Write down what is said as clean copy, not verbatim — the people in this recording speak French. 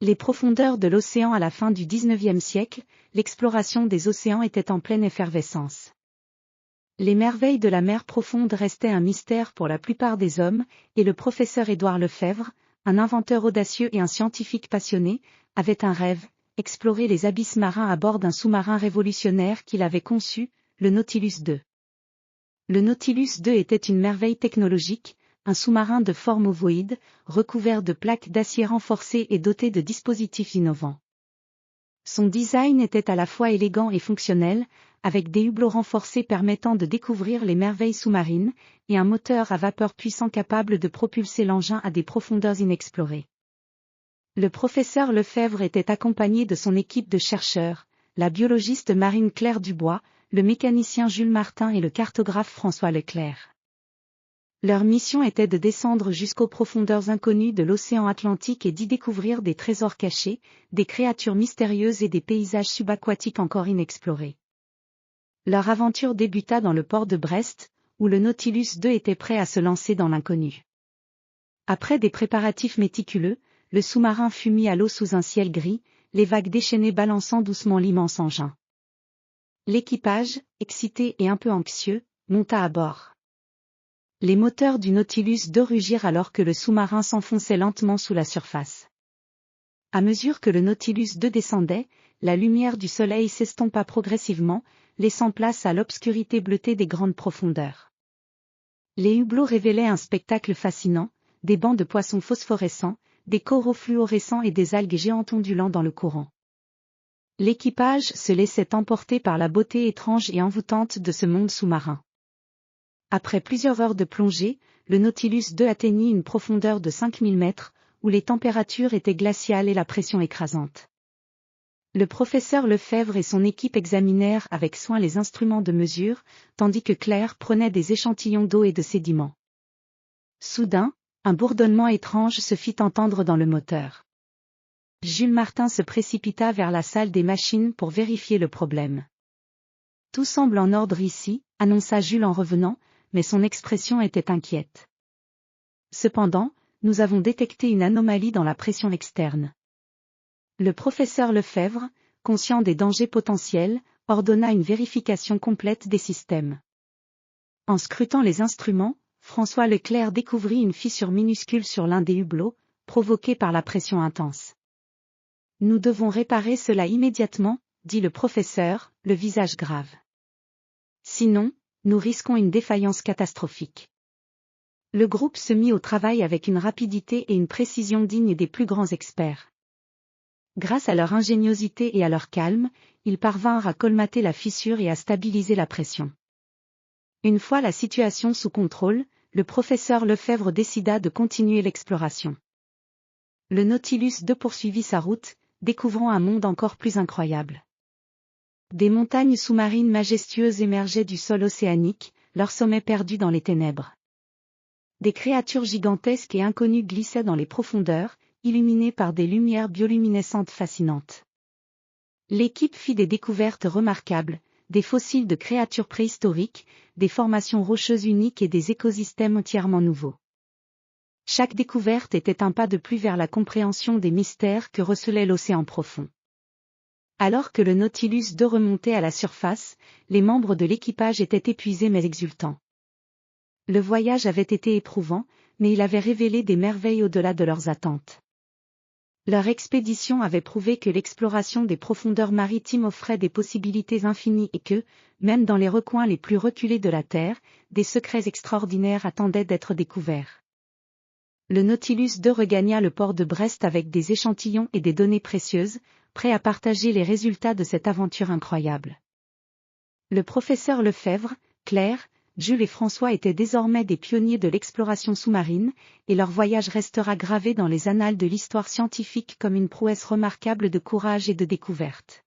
Les profondeurs de l'océan à la fin du XIXe siècle, l'exploration des océans était en pleine effervescence. Les merveilles de la mer profonde restaient un mystère pour la plupart des hommes, et le professeur Édouard Lefebvre, un inventeur audacieux et un scientifique passionné, avait un rêve, explorer les abysses marins à bord d'un sous-marin révolutionnaire qu'il avait conçu, le Nautilus II. Le Nautilus II était une merveille technologique, un sous-marin de forme ovoïde, recouvert de plaques d'acier renforcées et doté de dispositifs innovants. Son design était à la fois élégant et fonctionnel, avec des hublots renforcés permettant de découvrir les merveilles sous-marines, et un moteur à vapeur puissant capable de propulser l'engin à des profondeurs inexplorées. Le professeur Lefebvre était accompagné de son équipe de chercheurs, la biologiste marine Claire Dubois, le mécanicien Jules Martin et le cartographe François Leclerc. Leur mission était de descendre jusqu'aux profondeurs inconnues de l'océan Atlantique et d'y découvrir des trésors cachés, des créatures mystérieuses et des paysages subaquatiques encore inexplorés. Leur aventure débuta dans le port de Brest, où le Nautilus II était prêt à se lancer dans l'inconnu. Après des préparatifs méticuleux, le sous-marin fut mis à l'eau sous un ciel gris, les vagues déchaînées balançant doucement l'immense engin. L'équipage, excité et un peu anxieux, monta à bord. Les moteurs du Nautilus II rugirent alors que le sous-marin s'enfonçait lentement sous la surface. À mesure que le Nautilus II descendait, la lumière du soleil s'estompa progressivement, laissant place à l'obscurité bleutée des grandes profondeurs. Les hublots révélaient un spectacle fascinant, des bancs de poissons phosphorescents, des coraux fluorescents et des algues géantes ondulant dans le courant. L'équipage se laissait emporter par la beauté étrange et envoûtante de ce monde sous-marin. Après plusieurs heures de plongée, le Nautilus II atteignit une profondeur de 5000 mètres, où les températures étaient glaciales et la pression écrasante. Le professeur Lefebvre et son équipe examinèrent avec soin les instruments de mesure, tandis que Claire prenait des échantillons d'eau et de sédiments. Soudain, un bourdonnement étrange se fit entendre dans le moteur. Jules Martin se précipita vers la salle des machines pour vérifier le problème. « Tout semble en ordre ici », annonça Jules en revenant, mais son expression était inquiète. Cependant, nous avons détecté une anomalie dans la pression externe. Le professeur Lefebvre, conscient des dangers potentiels, ordonna une vérification complète des systèmes. En scrutant les instruments, François Leclerc découvrit une fissure minuscule sur l'un des hublots, provoquée par la pression intense. « Nous devons réparer cela immédiatement, » dit le professeur, le visage grave. « Sinon, nous risquons une défaillance catastrophique. » Le groupe se mit au travail avec une rapidité et une précision dignes des plus grands experts. Grâce à leur ingéniosité et à leur calme, ils parvinrent à colmater la fissure et à stabiliser la pression. Une fois la situation sous contrôle, le professeur Lefebvre décida de continuer l'exploration. Le Nautilus II poursuivit sa route, découvrant un monde encore plus incroyable. Des montagnes sous-marines majestueuses émergeaient du sol océanique, leur sommet perdu dans les ténèbres. Des créatures gigantesques et inconnues glissaient dans les profondeurs, illuminées par des lumières bioluminescentes fascinantes. L'équipe fit des découvertes remarquables, des fossiles de créatures préhistoriques, des formations rocheuses uniques et des écosystèmes entièrement nouveaux. Chaque découverte était un pas de plus vers la compréhension des mystères que recelait l'océan profond. Alors que le Nautilus II remontait à la surface, les membres de l'équipage étaient épuisés mais exultants. Le voyage avait été éprouvant, mais il avait révélé des merveilles au-delà de leurs attentes. Leur expédition avait prouvé que l'exploration des profondeurs maritimes offrait des possibilités infinies et que, même dans les recoins les plus reculés de la Terre, des secrets extraordinaires attendaient d'être découverts. Le Nautilus II regagna le port de Brest avec des échantillons et des données précieuses, prêt à partager les résultats de cette aventure incroyable. Le professeur Lefebvre, Claire, Jules et François étaient désormais des pionniers de l'exploration sous-marine, et leur voyage restera gravé dans les annales de l'histoire scientifique comme une prouesse remarquable de courage et de découverte.